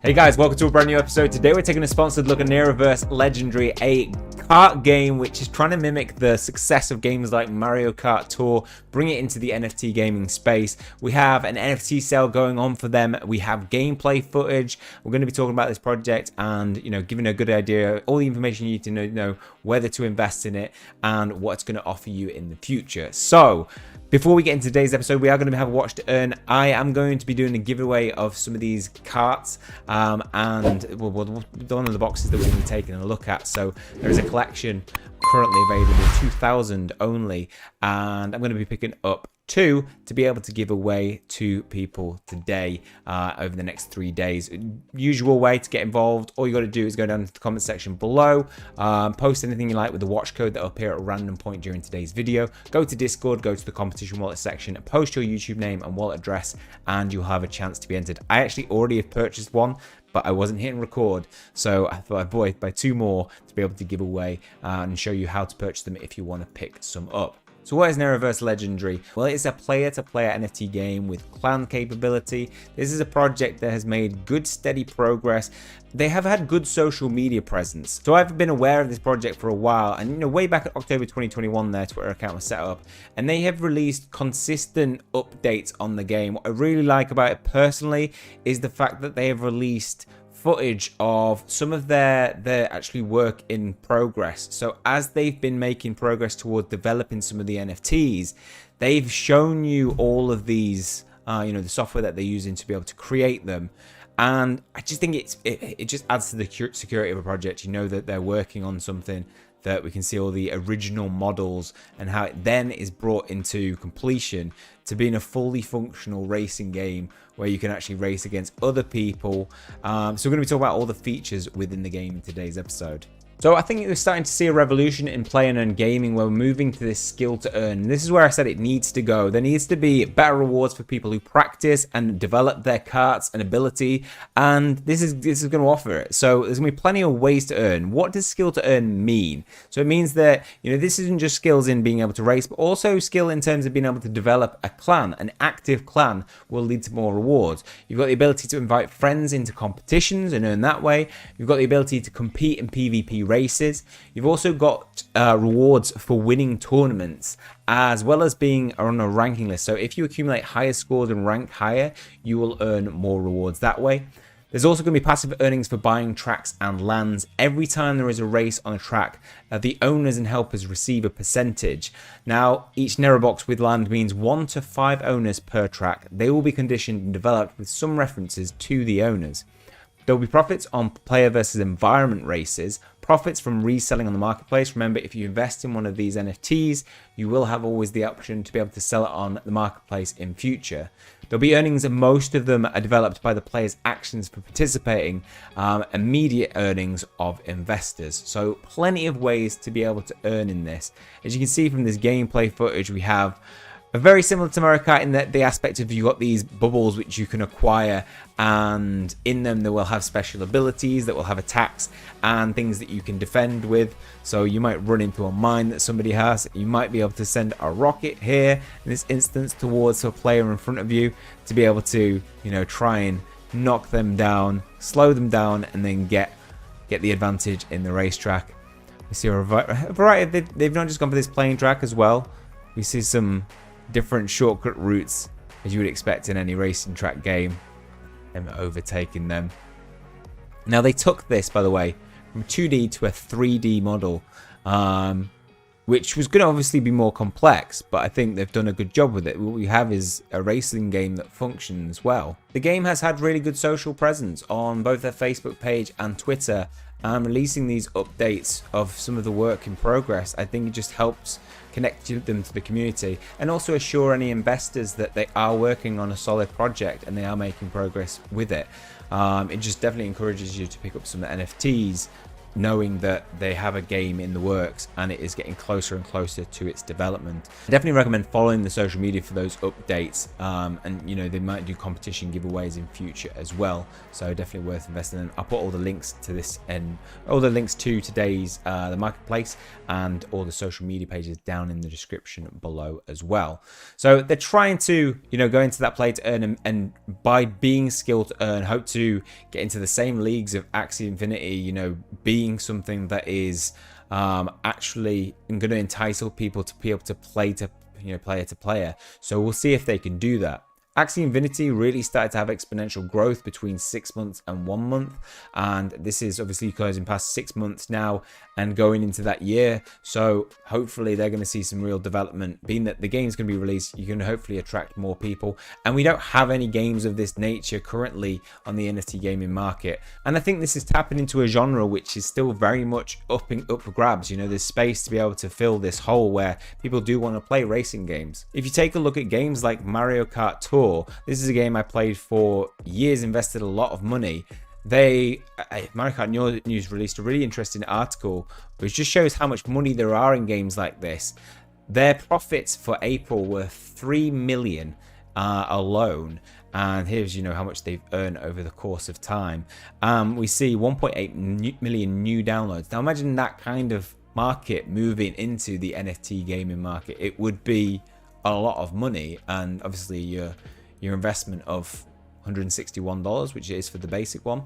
Hey guys, welcome to a brand new episode. Today we're taking a sponsored look at Neraverse Legendary, a kart game which is trying to mimic the success of games like Mario Kart Tour, bring it into the NFT gaming space. We have an NFT sale going on for them. We have gameplay footage. We're going to be talking about this project and, giving a good idea, all the information you need to know whether to invest in it and what it's going to offer you in the future. So, before we get into today's episode, we are going to have a watch to earn. I am going to be doing a giveaway of some of these carts and one of the boxes that we're going to be taking a look at. So there is a collection currently available, 2,000 only, and I'm going to be picking up 2 to be able to give away to people today over the next 3 days. Usual way to get involved, all you got to do is go down to the comment section below, post anything you like with the watch code that will appear at a random point during today's video. Go to Discord, go to the competition wallet section, post your YouTube name and wallet address, and you'll have a chance to be entered. I actually already have purchased one, but I wasn't hitting record, so I thought I'd buy 2 more to be able to give away and show you how to purchase them if you want to pick some up. So what is Neraverse Legendary? Well, it's a player-to-player NFT game with clan capability. This is a project that has made good, steady progress. They have had good social media presence. So I've been aware of this project for a while, and way back in October 2021 their Twitter account was set up, and they have released consistent updates on the game. What I really like about it personally is the fact that they have released footage of some of their actually work in progress. So as they've been making progress towards developing some of the NFTs, they've shown you all of these the software that they're using to be able to create them. And I just think it just adds to the security of a project. You know that they're working on something, that we can see all the original models and how it then is brought into completion to being a fully functional racing game where you can actually race against other people. So we're going to be talking about all the features within the game in today's episode. So I think we're starting to see a revolution in play and earn gaming where we're moving to this skill to earn. And this is where I said it needs to go. There needs to be better rewards for people who practice and develop their carts and ability. And this is going to offer it. So there's going to be plenty of ways to earn. What does skill to earn mean? So it means that, this isn't just skills in being able to race, but also skill in terms of being able to develop a clan. An active clan will lead to more rewards. You've got the ability to invite friends into competitions and earn that way. You've got the ability to compete in PvP races. You've also got rewards for winning tournaments, as well as being on a ranking list. So if you accumulate higher scores and rank higher, you will earn more rewards that way. There's also going to be passive earnings for buying tracks and lands. Every time there is a race on a track, the owners and helpers receive a percentage. Now, each Nera box with land means 1 to 5 owners per track. They will be conditioned and developed with some references to the owners. There will be profits on player versus environment races, profits from reselling on the marketplace. Remember, if you invest in one of these NFTs, you will have always the option to be able to sell it on the marketplace in future. There'll be earnings, and most of them are developed by the player's actions for participating, immediate earnings of investors. So plenty of ways to be able to earn in this. As you can see from this gameplay footage, we have very similar to Mario Kart in that the aspect of you got these bubbles which you can acquire, and in them they will have special abilities that will have attacks and things that you can defend with. So you might run into a mine that somebody has. You might be able to send a rocket here in this instance towards a player in front of you to be able to try and knock them down, slow them down, and then get the advantage in the racetrack. We see a variety. They've not just gone for this playing track as well. We see some different shortcut routes as you would expect in any racing track game, and overtaking them. Now they took this, by the way, from 2D to a 3D model, which was going to obviously be more complex, but I think they've done a good job with it. What we have is a racing game that functions well. The game has had really good social presence on both their Facebook page and Twitter, and releasing these updates of some of the work in progress, I think it just helps connect them to the community and also assure any investors that they are working on a solid project and they are making progress with it. It just definitely encourages you to pick up some NFTs knowing that they have a game in the works and it is getting closer and closer to its development. I definitely recommend following the social media for those updates, and you know, they might do competition giveaways in future as well, so definitely worth investing in. I'll put all the links to this and all the links to today's the marketplace and all the social media pages down in the description below as well. So they're trying to, you know, go into that play to earn, and by being skilled to earn, hope to get into the same leagues of Axie Infinity, you know, being something that is actually going to entitle people to be able to play to, you know, player to player. So we'll see if they can do that. Axie Infinity really started to have exponential growth between 6 months and 1 month, and this is obviously closing past 6 months now and going into that year. So hopefully they're going to see some real development. Being that the game's going to be released, you can hopefully attract more people, and we don't have any games of this nature currently on the NFT gaming market. And I think this is tapping into a genre which is still very much up for grabs. You know, there's space to be able to fill this hole where people do want to play racing games. If you take a look at games like Mario Kart Tour, this is a game I played for years, invested a lot of money. Mario Kart News released a really interesting article which just shows how much money there are in games like this. Their profits for April were 3 million alone, and here's, you know, how much they've earned over the course of time. We see 1.8 million new downloads. Now imagine that kind of market moving into the NFT gaming market. It would be a lot of money, and obviously your investment of $161, which it is for the basic one,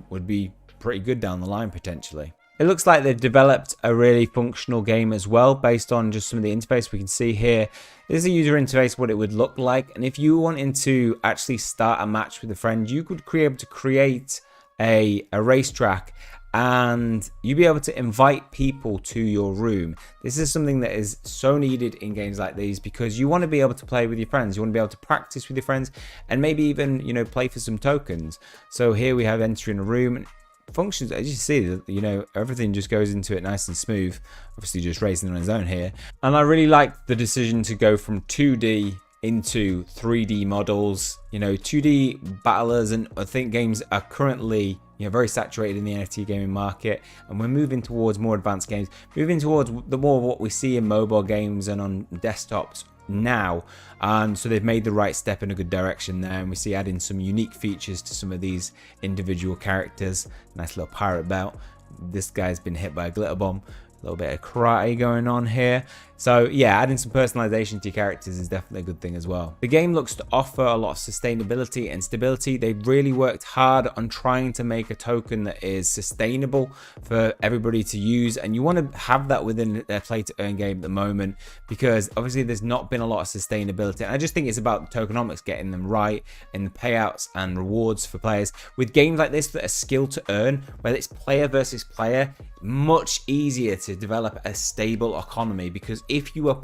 would be pretty good down the line potentially. It looks like they've developed a really functional game as well, based on just some of the interface we can see here. This is a user interface, what it would look like, and if you wanted to actually start a match with a friend, you could be able to create a racetrack, and you'll be able to invite people to your room. This is something that is so needed in games like these, because you want to be able to play with your friends, you want to be able to practice with your friends, and maybe even, you know, play for some tokens. So here we have entering a room, and functions, as you see, you know, everything just goes into it nice and smooth. Obviously just racing on his own here, and I really like the decision to go from 2D into 3D models. You know, 2D battlers and I think games are currently, you know, very saturated in the NFT gaming market, and we're moving towards more advanced games, moving towards the more what we see in mobile games and on desktops now. And so they've made the right step in a good direction there, and we see adding some unique features to some of these individual characters. Nice little pirate belt. This guy's been hit by a glitter bomb. A little bit of karate going on here. So yeah, adding some personalization to your characters is definitely a good thing as well. The game looks to offer a lot of sustainability and stability. They've really worked hard on trying to make a token that is sustainable for everybody to use, and you want to have that within their play to earn game at the moment, because obviously there's not been a lot of sustainability, and I just think it's about tokenomics, getting them right in the payouts and rewards for players. With games like this that are skill to earn, whether it's player versus player, much easier to develop a stable economy, because if you are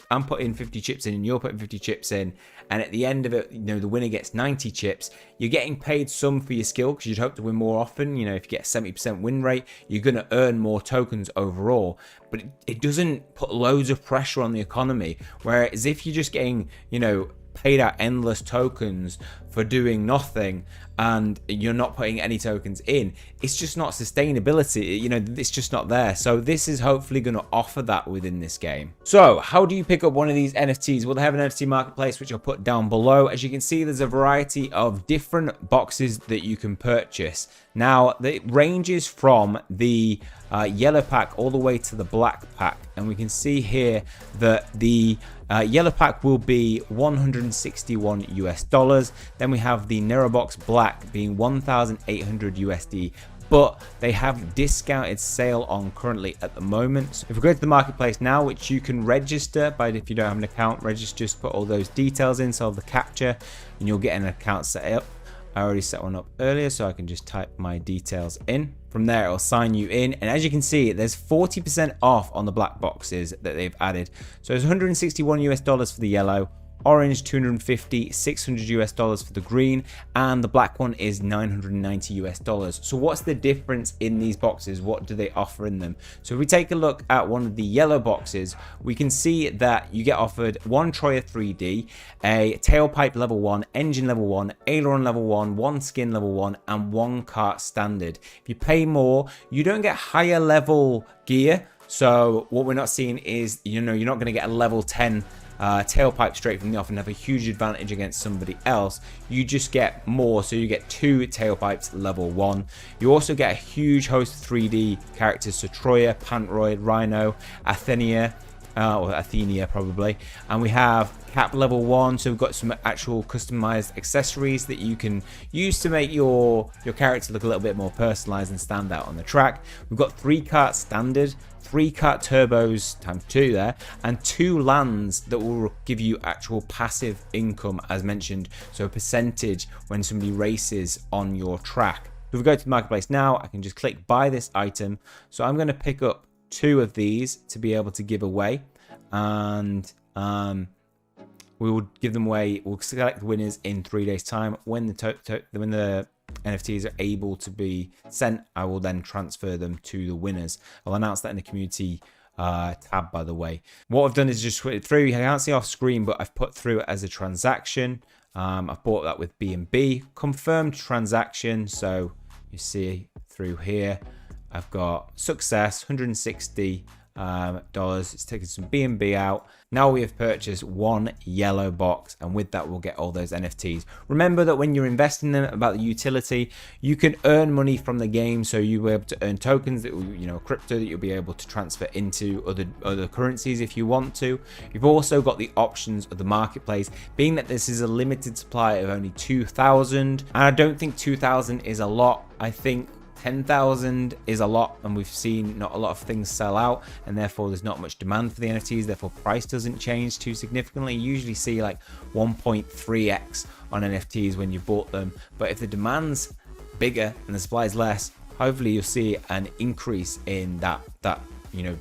I'm putting 50 chips in and you're putting 50 chips in, and at the end of it, you know, the winner gets 90 chips, you're getting paid some for your skill, because you'd hope to win more often. You know, if you get a 70% win rate, you're going to earn more tokens overall, but it doesn't put loads of pressure on the economy. Whereas if you're just getting, you know, paid out endless tokens for doing nothing and you're not putting any tokens in, it's just not sustainability. You know, it's just not there. So this is hopefully going to offer that within this game. So how do you pick up one of these NFTs? Well, they have an NFT marketplace, which I'll put down below. As you can see, there's a variety of different boxes that you can purchase. Now, it ranges from the yellow pack all the way to the black pack, and we can see here that the yellow pack will be $161 US. Then we have the Neraverse black being 1,800 USD, but they have discounted sale on currently at the moment. So if we go to the marketplace now, which you can register, but if you don't have an account, register, just put all those details in, solve the captcha, and you'll get an account set up. I already set one up earlier, so I can just type my details in. From there, it'll sign you in, and as you can see, there's 40% off on the black boxes that they've added. So it's $161 US for the yellow, orange 250, 600 US dollars for the green, and the black one is 990 US dollars. So what's the difference in these boxes? What do they offer in them? So if we take a look at one of the yellow boxes, we can see that you get offered one Troyer 3D, a tailpipe level 1, engine level 1, aileron level 1, one skin level 1, and one kart standard. If you pay more, you don't get higher level gear. So what we're not seeing is, you're not going to get a level 10 tailpipe straight from the off and have a huge advantage against somebody else. You just get more, so you get 2 tailpipes level 1. You also get a huge host of 3D characters, so Troyer, Pantroid, Rhino, Athenia, or Athenia probably, and we have cap level 1, so we've got some actual customized accessories that you can use to make your character look a little bit more personalized and stand out on the track. We've got 3 kart standard, 3 kart turbos times 2 there, and 2 lands that will give you actual passive income as mentioned, so a percentage when somebody races on your track. If we go to the marketplace now, I can just click buy this item. So I'm going to pick up 2 of these to be able to give away, and we will give them away. We'll select winners in 3 days time. When the NFTs are able to be sent, I will then transfer them to the winners. I'll announce that in the community tab, by the way. What I've done is just put it through. You can't see off screen, but I've put through it as a transaction. I've bought that with BNB, confirmed transaction. So you see through here, I've got success, $160. It's taken some BNB out. Now we have purchased 1 yellow box, and with that we'll get all those NFTs. Remember that when you're investing in them, about the utility, you can earn money from the game, so you'll be able to earn tokens that will, crypto that you'll be able to transfer into other currencies if you want to. You've also got the options of the marketplace, being that this is a limited supply of only 2,000, and I don't think 2,000 is a lot. I think 10,000 is a lot, and we've seen not a lot of things sell out, and therefore there's not much demand for the NFTs, therefore price doesn't change too significantly. You usually see like 1.3x on NFTs when you bought them, but if the demand's bigger and the supply is less, hopefully you'll see an increase in that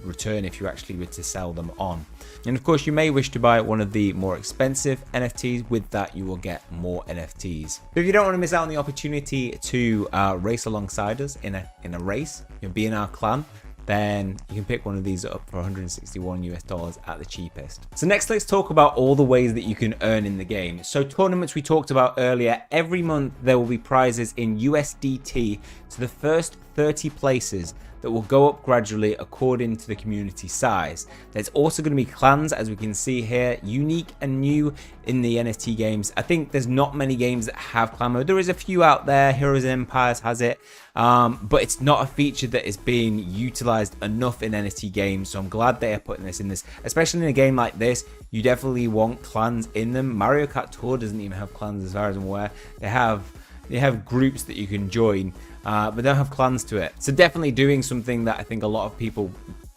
return if you actually were to sell them on. And of course you may wish to buy one of the more expensive NFTs. With that you will get more NFTs. So if you don't want to miss out on the opportunity to race alongside us in a race, be in our clan, then you can pick one of these up for 161 US dollars at the cheapest. So next, let's talk about all the ways that you can earn in the game. So tournaments we talked about earlier, every month there will be prizes in USDT to the first 30 places that will go up gradually according to the community size. There's also going to be clans, as we can see here, unique and new in the NFT games. I think there's not many games that have clan mode. There is a few out there. Heroes and Empires has it, but it's not a feature that is being utilized enough in NFT games. So I'm glad they are putting this in this, especially in a game like this. You definitely want clans in them. Mario Kart Tour doesn't even have clans as far as I'm aware. They have groups that you can join, but don't have clans to it. So definitely doing something that I think a lot of people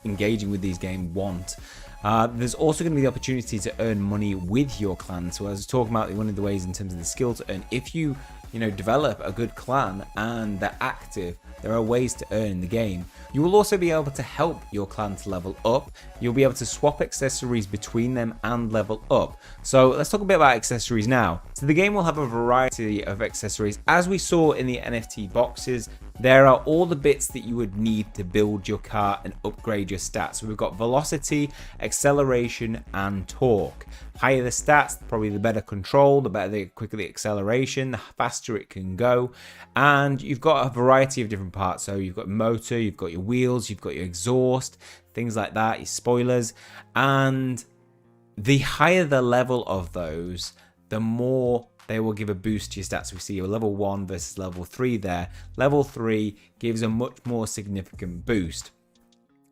engaging with these games want. There's also going to be the opportunity to earn money with your clan. So as I was talking about, one of the ways in terms of the skill to earn, if you develop a good clan and they're active, there are ways to earn in the game. You will also be able to help your clan to level up. You'll be able to swap accessories between them and level up. So let's talk a bit about accessories now. So the game will have a variety of accessories. As we saw in the NFT boxes, there are all the bits that you would need to build your car and upgrade your stats. So we've got velocity, acceleration, and torque. Higher the stats, probably the better control, the better, the quicker the acceleration, the faster it can go. And you've got a variety of different parts. So you've got motor, you've got your wheels, you've got your exhaust, things like that, your spoilers. And the higher the level of those, the more they will give a boost to your stats. We see your level 1 versus level 3 there. Level 3 gives a much more significant boost.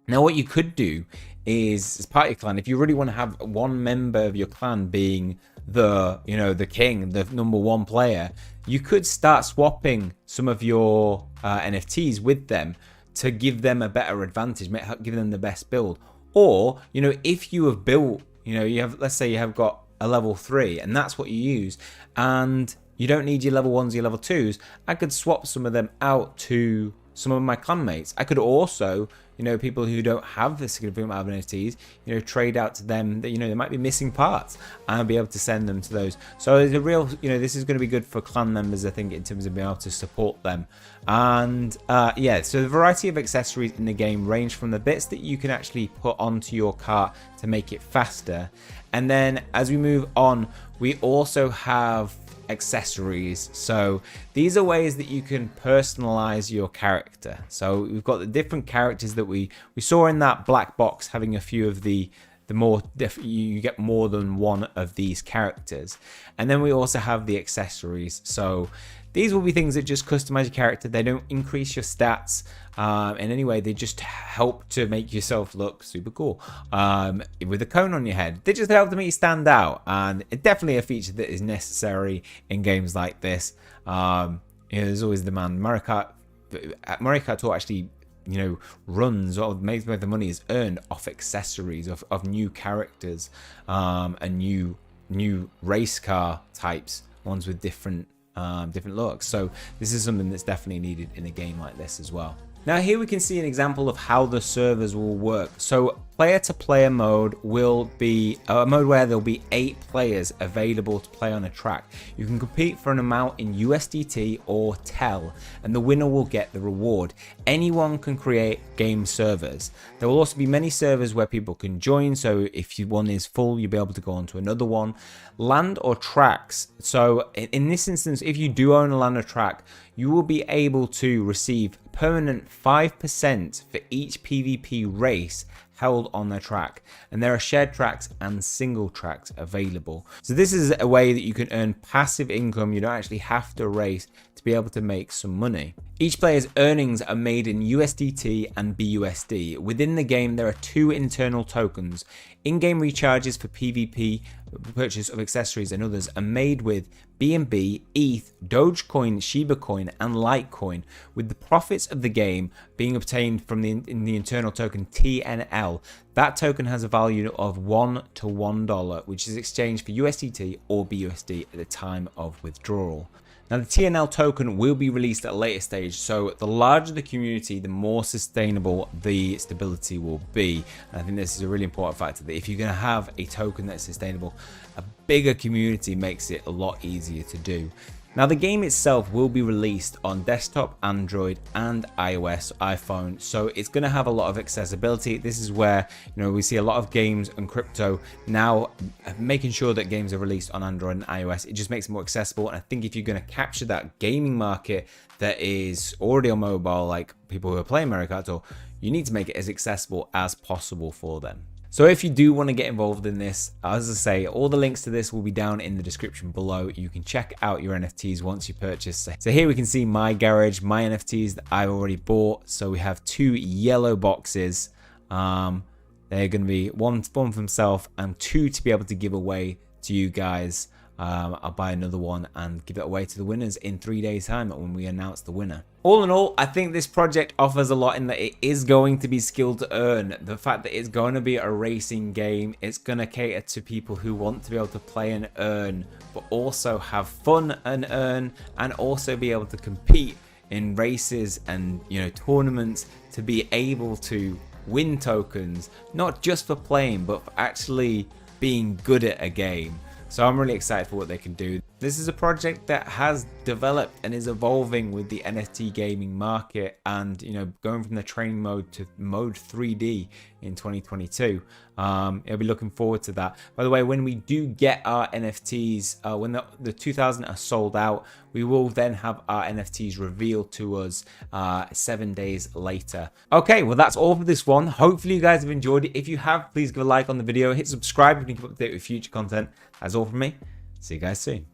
Now what you could do is, as part of your clan, if you really want to have one member of your clan being the king, the #1 player, you could start swapping some of your NFTs with them to give them a better advantage, give them the best build. Or, if you have built, let's say you have got a level 3 and that's what you use, and you don't need your level 1s, your level 2s, I could swap some of them out to some of my clanmates. I could also, you know, people who don't have the significant amount of NFTs, you know, trade out to them that, you know, they might be missing parts, and be able to send them to those. So there's a real, you know, this is going to be good for clan members, I think, in terms of being able to support them. And yeah, so the variety of accessories in the game range from the bits that you can actually put onto your cart to make it faster. And then as we move on, we also have accessories. So these are ways that you can personalize your character. So we've got the different characters that we saw in that black box, having a few of the more you get more than one of these characters. And then we also have the accessories. So these will be things that just customize your character. They don't increase your stats in any way. They just help to make yourself look super cool. With a cone on your head, they just help to make you stand out. And it's definitely a feature that is necessary in games like this. You know, there's always demand. Mario Kart Tour actually, you know, runs, or most of the money is earned off accessories of new characters and new race car types, ones with different looks. So this is something that's definitely needed in a game like this as well. Now here we can see an example of how the servers will work. So player to player mode will be a mode where there'll be 8 players available to play on a track. You can compete for an amount in USDT or TEL, and the winner will get the reward. Anyone can create game servers. There will also be many servers where people can join, so if one is full, you'll be able to go on to another one. Land or tracks. So in this instance, if you do own a land or track, you will be able to receive permanent 5% for each PvP race held on their track, and there are shared tracks and single tracks available. So this is a way that you can earn passive income. You don't actually have to race to be able to make some money. Each player's earnings are made in USDT and BUSD. Within the game, there are 2 internal tokens. In-game recharges for PvP, purchase of accessories and others are made with BNB, ETH, Dogecoin, Shiba Coin, and Litecoin, with the profits of the game being obtained from the internal token TNL. That token has a value of $1 to $1, which is exchanged for USDT or BUSD at the time of withdrawal. Now the TNL token will be released at a later stage, so the larger the community, the more sustainable the stability will be. And I think this is a really important factor, that if you're going to have a token that's sustainable, a bigger community makes it a lot easier to do. Now the game itself will be released on desktop, Android and iOS, iPhone, so it's going to have a lot of accessibility. This is where, you know, we see a lot of games and crypto now making sure that games are released on Android and iOS. It just makes it more accessible, and I think if you're going to capture that gaming market that is already on mobile, like people who are playing Mario Kart Tour, you need to make it as accessible as possible for them. So if you do want to get involved in this, as I say, all the links to this will be down in the description below. You can check out your NFTs once you purchase. So here we can see my garage, my NFTs that I've already bought. So we have 2 yellow boxes. They're going to be one for myself and 2 to be able to give away to you guys. I'll buy another one and give it away to the winners in 3 days time when we announce the winner. All in all, I think this project offers a lot in that it is going to be skill to earn. The fact that it's going to be a racing game, it's going to cater to people who want to be able to play and earn, but also have fun and earn, and also be able to compete in races and, you know, tournaments, to be able to win tokens, not just for playing, but for actually being good at a game. So I'm really excited for what they can do. This is a project that has developed and is evolving with the NFT gaming market, and, you know, going from the training mode to mode 3D in 2022. I'll be looking forward to that. By the way, when we do get our NFTs, when the 2000 are sold out, we will then have our NFTs revealed to us 7 days later. Okay, well that's all for this one. Hopefully you guys have enjoyed it. If you have, please give a like on the video, hit subscribe if you can keep up to date with future content. That's all from me. See you guys soon.